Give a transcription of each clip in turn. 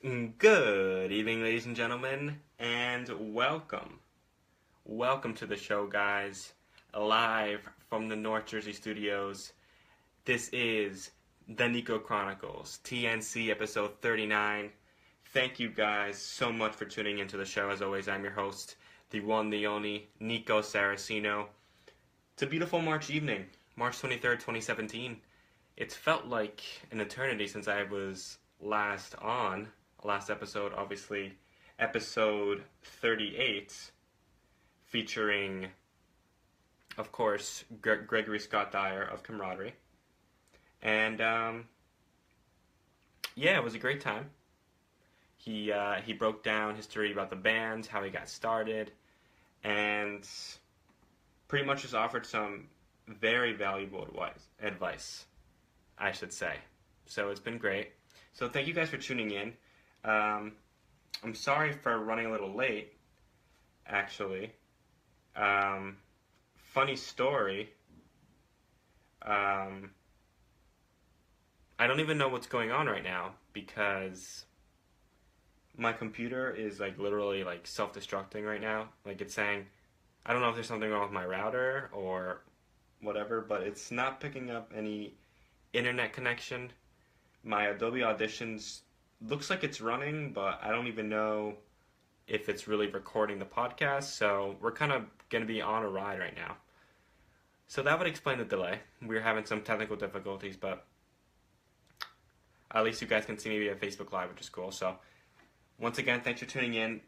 Good evening, ladies and gentlemen, and welcome. Welcome to the show, guys. Live from the North Jersey studios. This is the Nico Chronicles, TNC episode 39. Thank you guys so much for tuning into the show. As always, I'm your host, the one, the only, Nico Saracino. It's a beautiful March evening, March 23rd, 2017. It's felt like an eternity since I was last episode, obviously, episode 38, featuring, of course, Gregory Scott Dyer of Camaraderie. And, yeah, it was a great time. He broke down history about the band, how he got started, and pretty much just offered some very valuable advice, I should say. So it's been great. So thank you guys for tuning in. I'm sorry for running a little late, actually. Funny story. I don't even know what's going on right now because my computer is literally self-destructing right now. It's saying, I don't know if there's something wrong with my router or whatever, but it's not picking up any internet connection. My Adobe Auditions looks like it's running, but I don't even know if it's really recording the podcast, so we're kind of going to be on a ride right now. So that would explain the delay. We're having some technical difficulties, but at least you guys can see me via Facebook Live, which is cool. So once again, thanks for tuning in.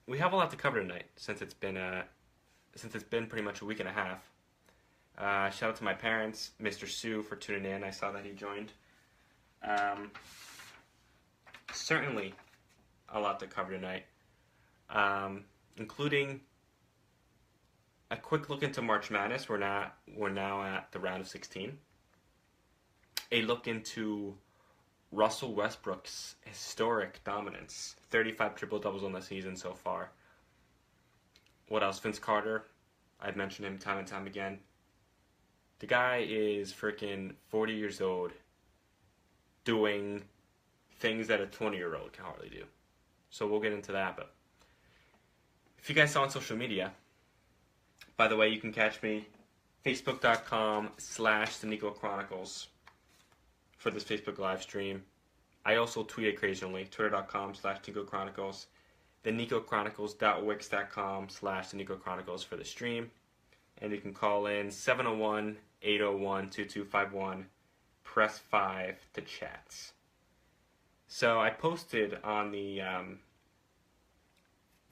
We have a lot to cover tonight since it's been pretty much a week and a half. Shout out to my parents, Mr. Sue, for tuning in. I saw that he joined. Certainly a lot to cover tonight, including a quick look into March Madness. We're now at the round of 16. A look into Russell Westbrook's historic dominance, 35 triple-doubles on the season so far. What else? Vince Carter, I've mentioned him time and time again. The guy is freaking 40 years old, doing things that a 20-year-old can hardly do. So we'll get into that. But if you guys saw on social media, by the way, you can catch me facebook.com/the Nico Chronicles for this Facebook live stream. I also tweet occasionally, twitter.com/Nico Chronicles, the NicoChronicles.wix.com/the Nico Chronicles for the stream. And you can call in 701-801-2251. Press 5 to chat. So I posted on the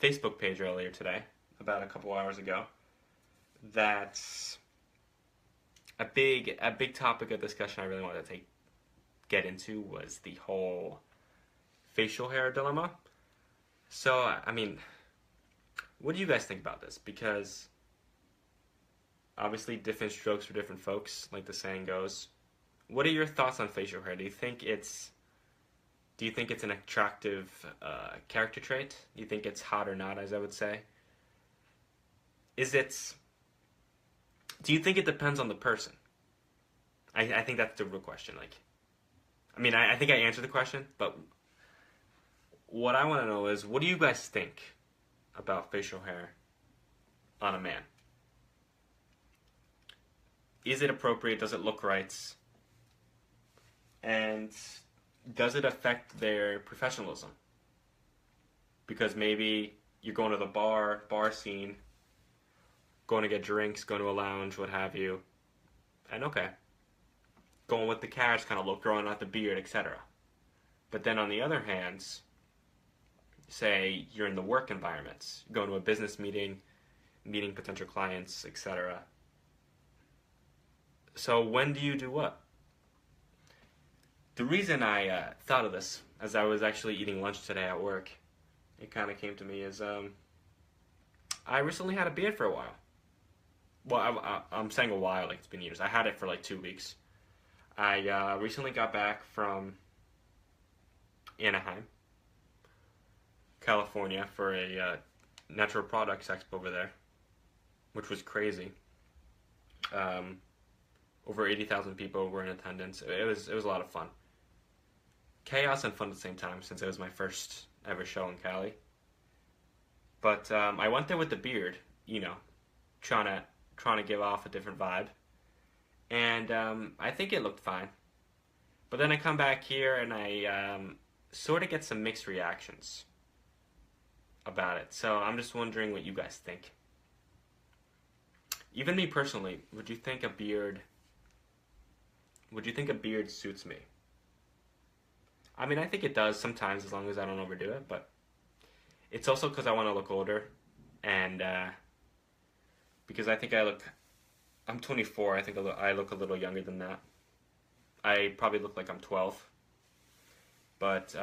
Facebook page earlier today, about a couple hours ago, that a big topic of discussion I really wanted to get into was the whole facial hair dilemma. So, I mean, what do you guys think about this? Because obviously different strokes for different folks, like the saying goes. What are your thoughts on facial hair? Do you think it's an attractive character trait? Do you think it's hot or not, as I would say? Do you think it depends on the person? I think that's the real question. I think I answered the question, but what I want to know is, what do you guys think about facial hair on a man? Is it appropriate? Does it look right? And does it affect their professionalism? Because maybe you're going to the bar scene, going to get drinks, going to a lounge, what have you, and okay, going with the cash kind of look, growing out the beard, etc. But then on the other hand, say you're in the work environments, going to a business meeting, meeting potential clients, etc. So when do you do what? The reason I thought of this, as I was actually eating lunch today at work, it kind of came to me is I recently had a beard for a while. Well, I'm saying a while, like it's been years. I had it for 2 weeks. I recently got back from Anaheim, California, for a natural products expo over there, which was crazy. Over 80,000 people were in attendance. It was a lot of fun. chaos and fun at the same time since it was my first ever show in Cali. But I went there with the beard, you know, trying to trying to give off a different vibe, and I think it looked fine. But then I come back here and I sort of get some mixed reactions about it. So I'm just wondering what you guys think. Even me personally, would you think a beard? Would you think a beard suits me? I mean, I think it does sometimes as long as I don't overdo it, but it's also because I want to look older, and because I think I'm 24. I think I look a little younger than that. I probably look like I'm 12, but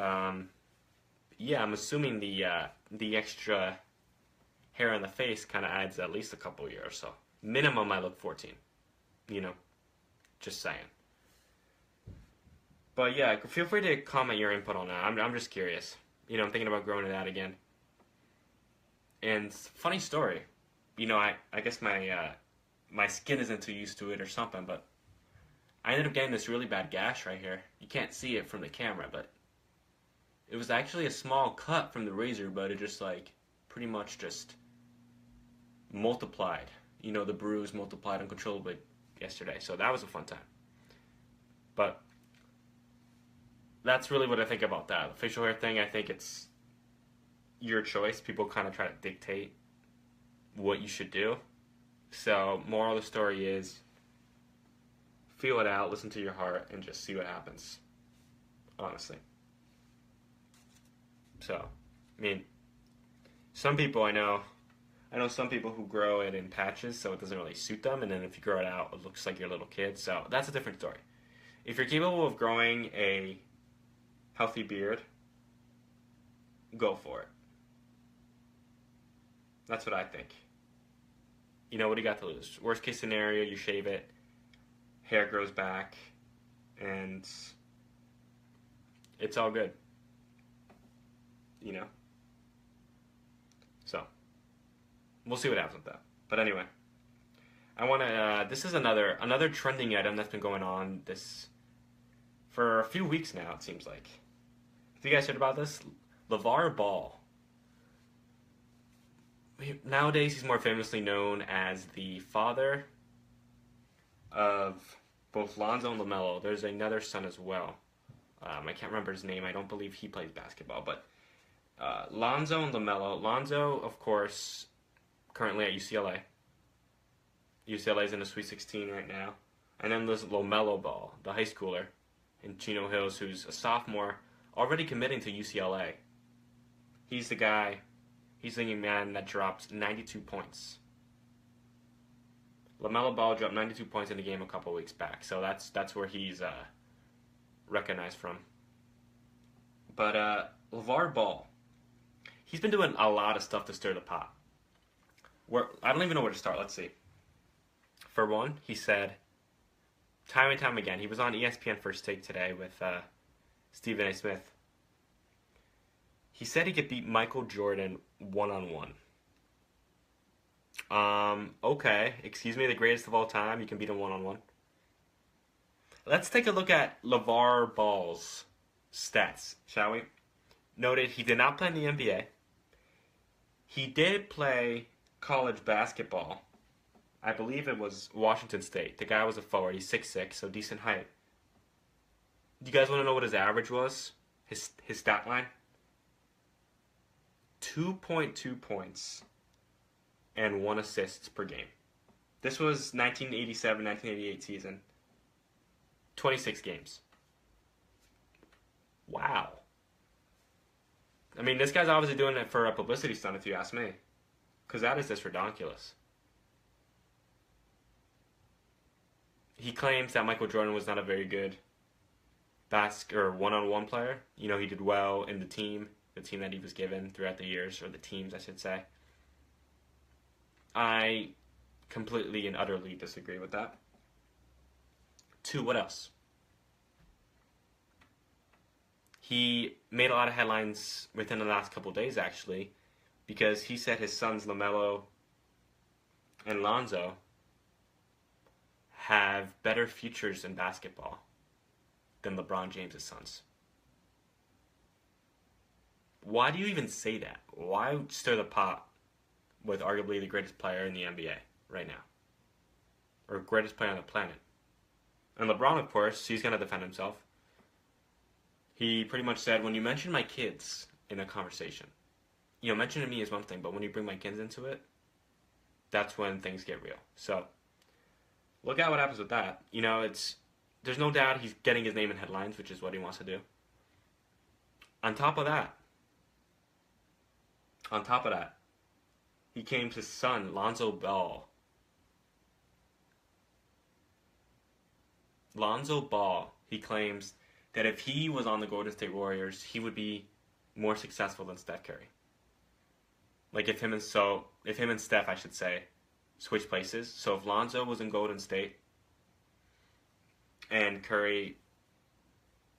yeah, I'm assuming the extra hair on the face kind of adds at least a couple years. So minimum, I look 14. You know, just saying. But yeah, feel free to comment your input on that. I'm just curious. You know, I'm thinking about growing it out again. And funny story, you know, I guess my skin isn't too used to it or something, but I ended up getting this really bad gash right here. You can't see it from the camera, but it was actually a small cut from the razor, but it just like pretty much just multiplied. You know, the bruise multiplied uncontrollably yesterday, so that was a fun time. But that's really what I think about that. The facial hair thing, I think it's your choice. People kind of try to dictate what you should do. So, moral of the story is feel it out, listen to your heart, and just see what happens. Honestly. So, I mean, some people I know some people who grow it in patches, so it doesn't really suit them, and then if you grow it out, it looks like your little kid. So, that's a different story. If you're capable of growing a healthy beard, go for it. That's what I think. You know, what do you got to lose? Worst case scenario, you shave it, hair grows back, and it's all good. You know? So, we'll see what happens with that. But anyway, I want to, this is another trending item that's been going on for a few weeks now, it seems like. Have you guys heard about this? LaVar Ball. Nowadays, he's more famously known as the father of both Lonzo and LaMelo. There's another son as well. I can't remember his name. I don't believe he plays basketball. But Lonzo and LaMelo. Lonzo, of course, currently at UCLA. UCLA's in the Sweet 16 right now. And then there's LaMelo Ball, the high schooler in Chino Hills, who's a sophomore, already committing to UCLA. He's the guy, he's the young man that dropped 92 points. LaMelo Ball dropped 92 points in the game a couple weeks back, so that's where he's recognized from. But LaVar Ball, he's been doing a lot of stuff to stir the pot. I don't even know where to start. Let's see. For one, he said, time and time again, he was on ESPN First Take today with Stephen A. Smith. He said he could beat Michael Jordan one-on-one. Okay, excuse me, the greatest of all time, you can beat him one-on-one. Let's take a look at LaVar Ball's stats, shall we? Noted he did not play in the NBA. He did play college basketball. I believe it was Washington State. The guy was a forward. He's 6'6", so decent height. Do you guys want to know what his average was? His stat line? 2.2 points and 1 assist per game. This was 1987-1988 season. 26 games. Wow. I mean, this guy's obviously doing it for a publicity stunt, if you ask me. Because that is just ridiculous. He claims that Michael Jordan was not a very good one-on-one player. You know, he did well in the team that he was given throughout the years, or the teams, I should say. I completely and utterly disagree with that. 2, what else? He made a lot of headlines within the last couple of days, actually, because he said his sons, LaMelo and Lonzo, have better futures in basketball than LeBron James' sons. Why do you even say that? Why stir the pot with arguably the greatest player in the NBA right now? Or greatest player on the planet? And LeBron, of course, he's going to defend himself. He pretty much said, when you mention my kids in a conversation, mentioning me is one thing, but when you bring my kids into it, that's when things get real. So, look at what happens with that. There's no doubt he's getting his name in headlines, which is what he wants to do. On top of that, he came to his son, Lonzo Ball. Lonzo Ball, he claims that if he was on the Golden State Warriors, he would be more successful than Steph Curry. Like if him and Steph, I should say, switch places. So if Lonzo was in Golden State and Curry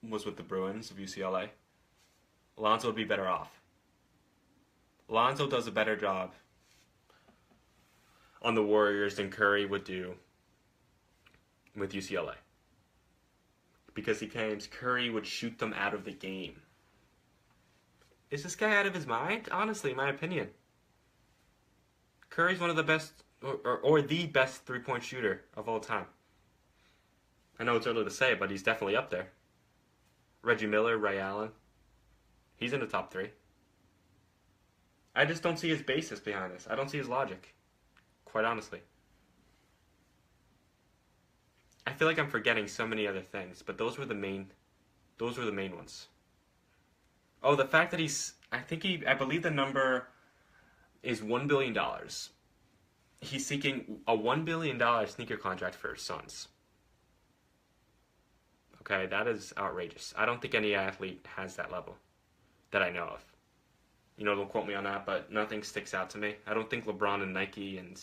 was with the Bruins of UCLA, Lonzo would be better off. Lonzo does a better job on the Warriors than Curry would do with UCLA. Because he claims Curry would shoot them out of the game. Is this guy out of his mind? Honestly, in my opinion. Curry's one of the best, or the best three-point shooter of all time. I know it's early to say, but he's definitely up there. Reggie Miller, Ray Allen. He's in the top 3. I just don't see his basis behind this. I don't see his logic. Quite honestly. I feel like I'm forgetting so many other things, but those were the main ones. Oh, the fact that I believe the number is $1 billion. He's seeking a $1 billion sneaker contract for his sons. Okay, that is outrageous. I don't think any athlete has that level that I know of. Don't quote me on that, but nothing sticks out to me. I don't think LeBron and Nike and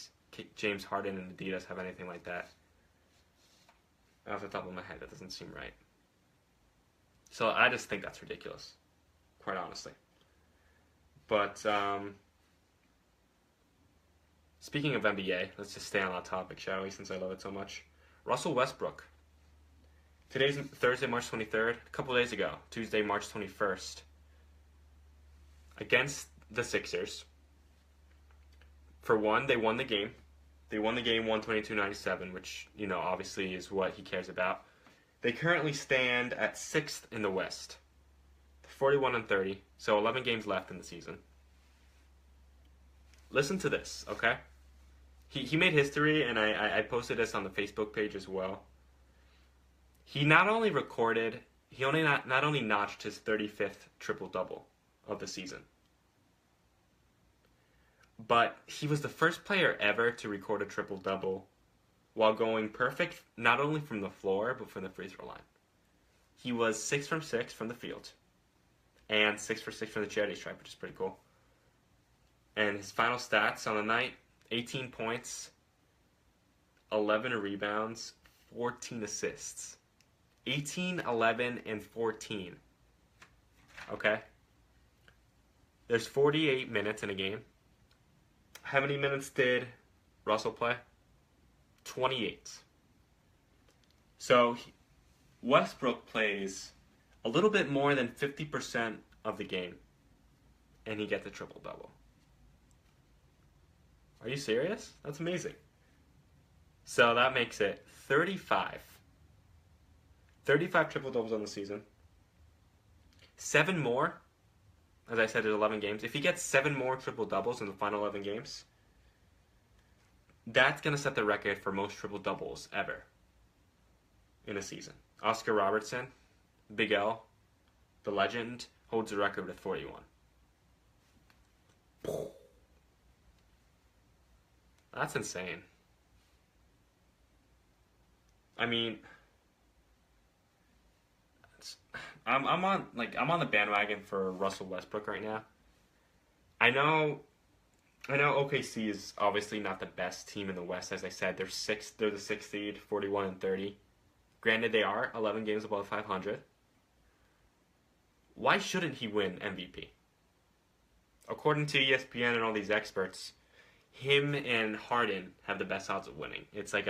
James Harden and Adidas have anything like that. Off the top of my head, that doesn't seem right. So I just think that's ridiculous, quite honestly. But speaking of NBA, let's just stay on that topic, shall we, since I love it so much. Russell Westbrook. Today's Thursday, March 23rd. A couple days ago, Tuesday, March 21st. Against the Sixers. For one, they won the game. They won the game 122-97, which, obviously is what he cares about. They currently stand at 6th in the West. 41-30, so 11 games left in the season. Listen to this, okay? He made history, and I posted this on the Facebook page as well. He not only notched his 35th triple-double of the season, but he was the first player ever to record a triple-double while going perfect not only from the floor, but from the free throw line. He was 6 from 6 from the field, and 6 for 6 from the charity stripe, which is pretty cool. And his final stats on the night, 18 points, 11 rebounds, 14 assists. 18, 11, and 14. Okay? There's 48 minutes in a game. How many minutes did Russell play? 28. So Westbrook plays a little bit more than 50% of the game, and he gets a triple-double. Are you serious? That's amazing. So that makes it 35. 35 triple-doubles on the season. 7 more. As I said, there's 11 games. If he gets 7 more triple-doubles in the final 11 games, that's going to set the record for most triple-doubles ever in a season. Oscar Robertson, Big L, the legend, holds the record with 41. That's insane. I mean, I'm on the bandwagon for Russell Westbrook right now. I know OKC is obviously not the best team in the West. As I said, they're the 6th seed, 41-30. Granted, they are 11 games above 500. Why shouldn't he win MVP? According to ESPN and all these experts, him and Harden have the best odds of winning. It's like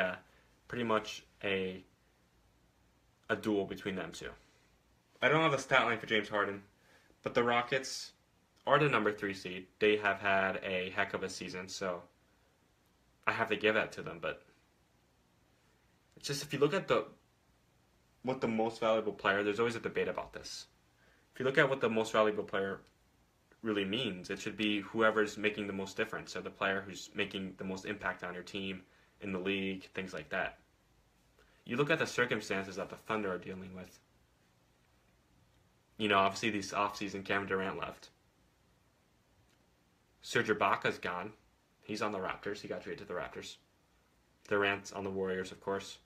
pretty much a duel between them two. I don't have a stat line for James Harden, but the Rockets are the number 3 seed. They have had a heck of a season, so I have to give that to them. But it's just if you look at what the most valuable player, there's always a debate about this. If you look at what the most valuable player really means, it should be whoever's making the most difference, or the player who's making the most impact on your team, in the league, things like that. You look at the circumstances that the Thunder are dealing with. Obviously this offseason, Kevin Durant left. Serge Ibaka's gone. He's on the Raptors. He got traded to the Raptors. Durant's on the Warriors, of course.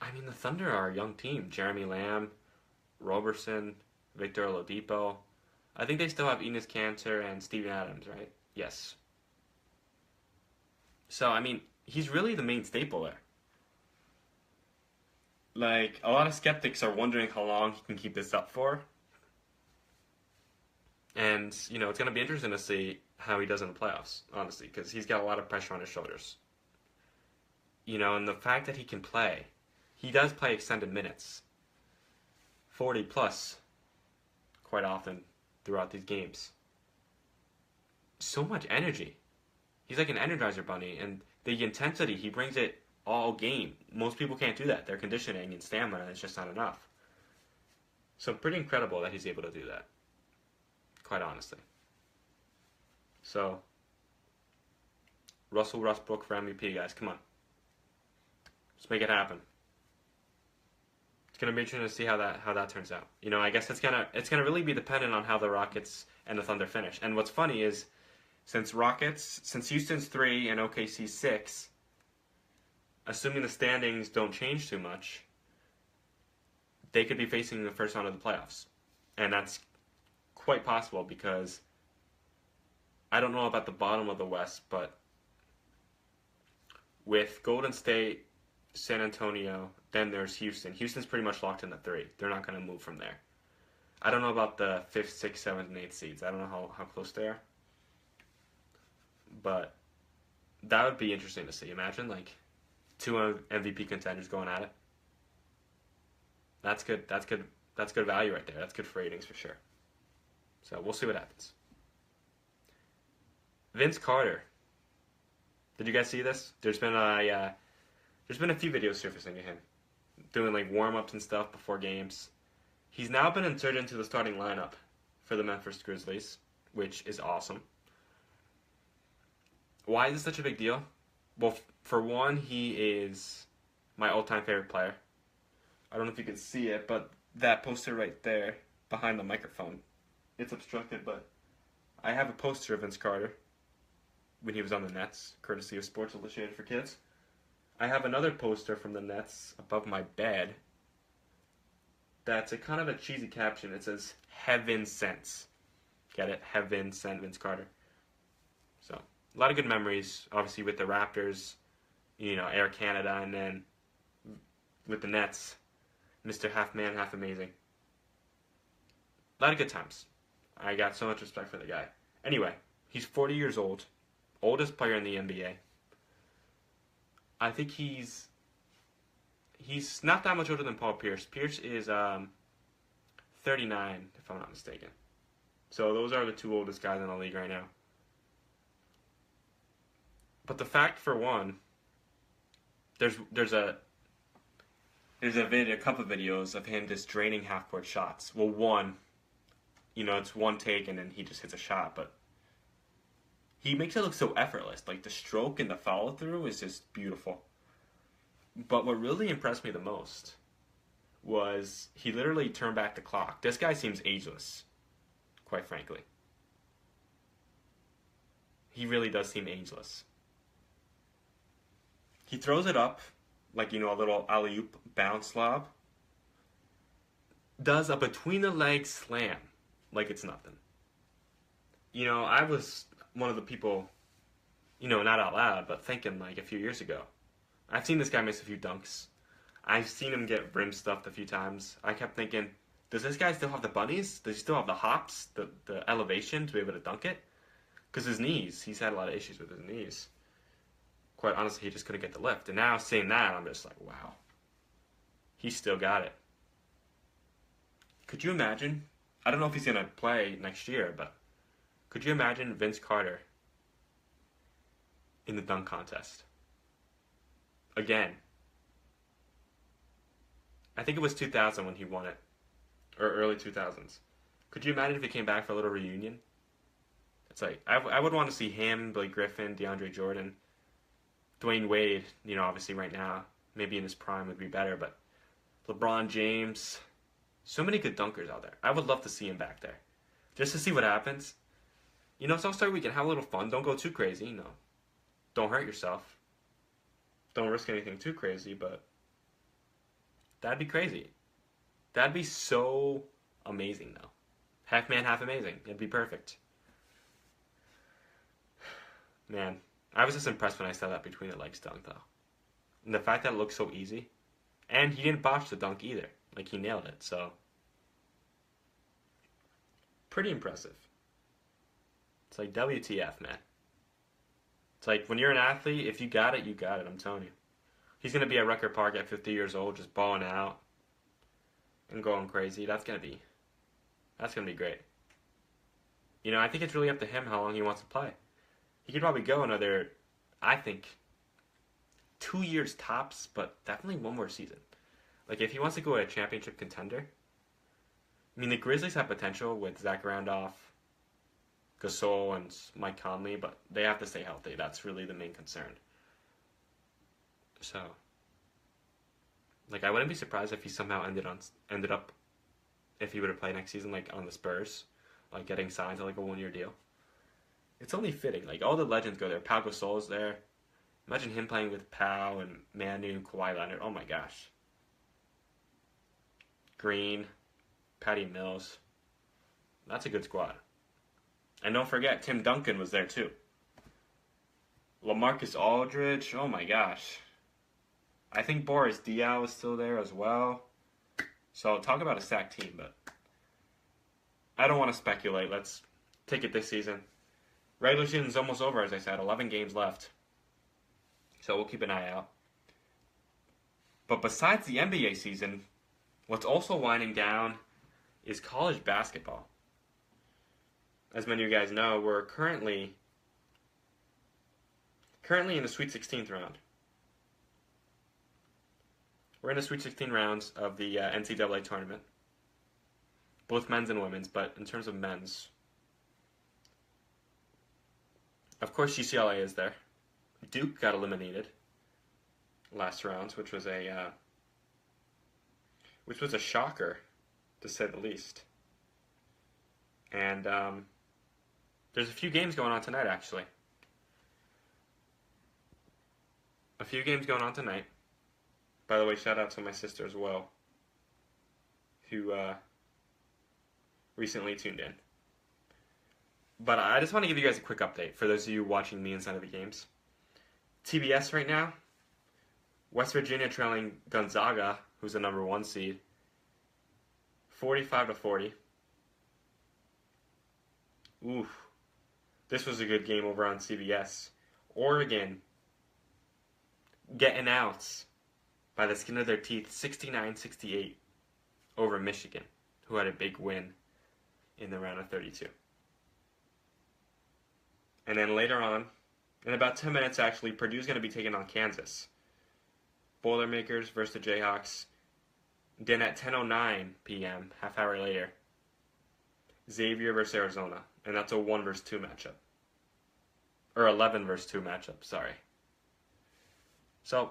I mean, the Thunder are a young team. Jeremy Lamb, Roberson, Victor Oladipo. I think they still have Enes Kanter and Steven Adams, right? Yes. So, I mean, he's really the main staple there. Like, a lot of skeptics are wondering how long he can keep this up for. And, it's going to be interesting to see how he does in the playoffs, honestly, because he's got a lot of pressure on his shoulders. And the fact that he does play extended minutes, 40 plus, quite often throughout these games. So much energy. He's like an Energizer bunny, and the intensity, he brings it all game. Most people can't do that. Their conditioning and stamina is just not enough. So pretty incredible that he's able to do that, quite honestly. So, Russell Westbrook for MVP, guys. Come on. Let's make it happen. It's gonna be interesting to see how that turns out. I guess it's gonna really be dependent on how the Rockets and the Thunder finish. And what's funny is, since Houston's 3 and OKC's 6, assuming the standings don't change too much, they could be facing the first round of the playoffs. And that's quite possible because I don't know about the bottom of the West, but with Golden State, San Antonio, then there's Houston. Houston's pretty much locked in the 3. They're not going to move from there. I don't know about the 5th, 6th, 7th, and 8th seeds. I don't know how close they are. But that would be interesting to see. Imagine, like, 2 MVP contenders going at it. That's good. That's good value right there. That's good for ratings for sure. So we'll see what happens. Vince Carter. Did you guys see this? There's been a few videos surfacing of him doing like warm-ups and stuff before games. He's now been inserted into the starting lineup for the Memphis Grizzlies, which is awesome. Why is this such a big deal? Well, for one, he is my all-time favorite player. I don't know if you can see it, but that poster right there behind the microphone, it's obstructed, but I have a poster of Vince Carter when he was on the Nets, courtesy of Sports Illustrated for Kids. I have another poster from the Nets above my bed that's a kind of a cheesy caption. It says, "Heaven sent." Get it? Heaven sent Vince Carter. So, a lot of good memories, obviously, with the Raptors, Air Canada, and then with the Nets, Mr. Half Man, Half Amazing. A lot of good times. I got so much respect for the guy. Anyway, he's 40 years old, oldest player in the NBA. I think he's not that much older than Paul Pierce. Pierce is 39, if I'm not mistaken. So those are the 2 oldest guys in the league right now. But the fact, for one, there's a couple of videos of him just draining half-court shots. Well, one, it's one take and then he just hits a shot, but he makes it look so effortless. Like, the stroke and the follow-through is just beautiful. But what really impressed me the most was he literally turned back the clock. This guy seems ageless, quite frankly. He really does seem ageless. He throws it up, like, a little alley-oop bounce lob. Does a between-the-legs slam, like it's nothing. I was one of the people, not out loud, but thinking, like, a few years ago. I've seen this guy miss a few dunks. I've seen him get rim stuffed a few times. I kept thinking, does this guy still have the bunnies? Does he still have the hops, the elevation to be able to dunk it? Because his knees, he's had a lot of issues with his knees. Quite honestly, he just couldn't get the lift. And now, seeing that, I'm just like, wow. He still got it. Could you imagine I don't know if he's gonna play next year, but could you imagine Vince Carter in the dunk contest again? I think it was 2000 when he won it, or early 2000s. Could you imagine if he came back for a little reunion? It's like I would want to see him, Blake Griffin, DeAndre Jordan, Dwayne Wade. You know, obviously right now, maybe in his prime would be better, but LeBron James, so many good dunkers out there. I would love to see him back there, just to see what happens. You know, it's All-Star Weekend. Have a little fun. Don't go too crazy. You know, don't hurt yourself. Don't risk anything too crazy, but that'd be crazy. That'd be so amazing, though. Half man, half amazing. It'd be perfect. Man, I was just impressed when I saw that between the legs dunk, though. And the fact that it looked so easy. And he didn't botch the dunk either. Like, he nailed it, so. Pretty impressive. It's like, WTF, man. It's like, when you're an athlete, if you got it, you got it, I'm telling you. He's going to be at Rucker Park at 50 years old, just balling out and going crazy. That's going to be great. You know, I think it's really up to him how long he wants to play. He could probably go another, I think, 2 years tops, but definitely one more season. Like, if he wants to go a championship contender, I mean, the Grizzlies have potential with Zach Randolph, Gasol, and Mike Conley, but they have to stay healthy. That's really the main concern. So, like, I wouldn't be surprised if he somehow ended up, if he were to play next season, like, on the Spurs, like, getting signed to, like, a one-year deal. It's only fitting. Like, all the legends go there. Pau Gasol's there. Imagine him playing with Pau and Manu, Kawhi Leonard. Oh, my gosh. Green, Patty Mills. That's a good squad. And don't forget, Tim Duncan was there, too. LaMarcus Aldridge. Oh, my gosh. I think Boris Diaw is still there as well. So, talk about a stacked team, but I don't want to speculate. Let's take it this season. Regular season's almost over, as I said. 11 games left. So we'll keep an eye out. But besides the NBA season, what's also winding down is college basketball. As many of you guys know, we're currently in the Sweet 16th round. We're in the Sweet 16 rounds of the NCAA tournament. Both men's and women's, but in terms of men's, of course, UCLA is there. Duke got eliminated last round, which was a shocker, to say the least. And there's a few games going on tonight, actually. A few games going on tonight. By the way, shout out to my sister as well, who recently tuned in. But I just want to give you guys a quick update for those of you watching me inside of the games. TBS right now, West Virginia trailing Gonzaga, who's the number 1 seed, 45-40. Oof. This was a good game over on CBS. Oregon getting out by the skin of their teeth, 69-68 over Michigan, who had a big win in the round of 32. And then later on, in about 10 minutes actually, Purdue's going to be taking on Kansas. Boilermakers versus the Jayhawks. Then at 10:09 p.m., half hour later, Xavier versus Arizona. And that's a 1 versus 2 matchup. Or 11 versus 2 matchup, sorry. So,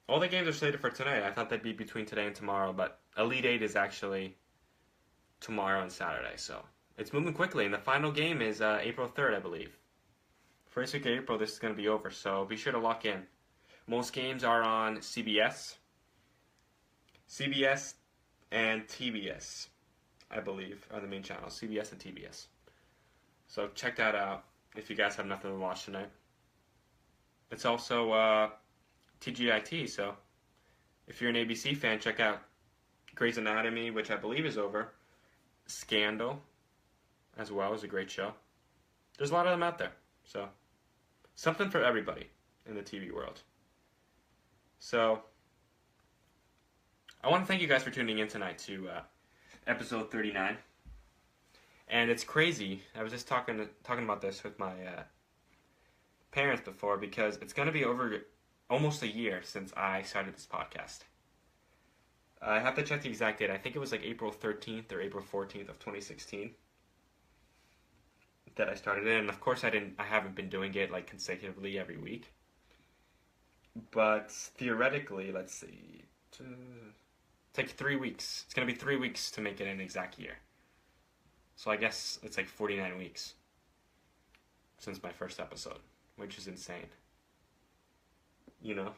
all the games are slated for tonight. I thought they'd be between today and tomorrow, but Elite 8 is actually tomorrow and Saturday, so it's moving quickly, and the final game is April 3rd, I believe. First week of April, this is going to be over, so be sure to lock in. Most games are on CBS and TBS, I believe, are the main channels. CBS and TBS. So check that out if you guys have nothing to watch tonight. It's also TGIT, so if you're an ABC fan, check out Grey's Anatomy, which I believe is over. Scandal, as well, is a great show. There's a lot of them out there, so something for everybody in the TV world. So I want to thank you guys for tuning in tonight to episode 39. And it's crazy. I was just talking about this with my parents before, because it's going to be over almost a year since I started this podcast. I have to check the exact date. I think it was like April 13th or April 14th of 2016 that I started it. And of course I haven't been doing it like consecutively every week. But theoretically, let's see. It's like 3 weeks. It's going to be 3 weeks to make it an exact year. So I guess it's like 49 weeks since my first episode, which is insane. You know?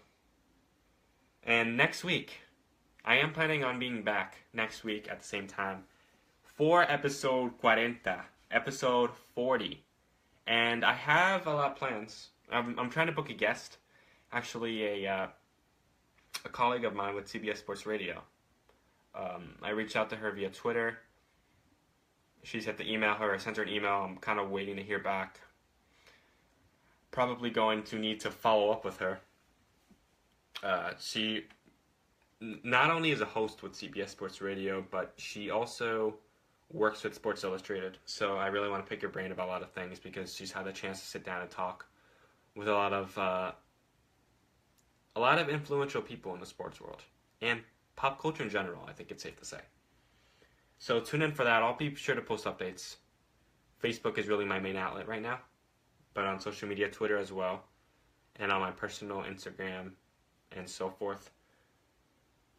And next week, I am planning on being back next week at the same time for episode 40, episode 40. And I have a lot of plans. I'm trying to book a guest. Actually, a colleague of mine with CBS Sports Radio. I reached out to her via Twitter. She said to email her. I sent her an email. I'm kind of waiting to hear back. Probably going to need to follow up with her. She not only is a host with CBS Sports Radio, but she also works with Sports Illustrated. So I really want to pick her brain about a lot of things, because she's had the chance to sit down and talk with a lot of influential people in the sports world and pop culture in general, I think it's safe to say. So tune in for that. I'll be sure to post updates. Facebook is really my main outlet right now, but on social media, Twitter as well, and on my personal Instagram and so forth.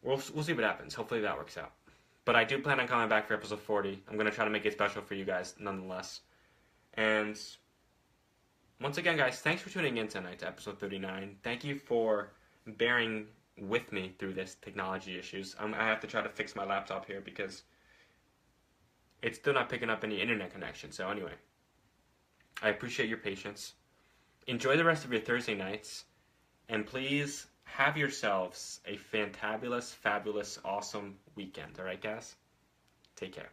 We'll see what happens. Hopefully that works out. But I do plan on coming back for episode 40. I'm going to try to make it special for you guys nonetheless. And once again, guys, thanks for tuning in tonight to episode 39. Thank you for bearing with me through this technology issues. I have to try to fix my laptop here because it's still not picking up any internet connection. So anyway, I appreciate your patience. Enjoy the rest of your Thursday nights. And please have yourselves a fantabulous, fabulous, awesome weekend. All right, guys? Take care.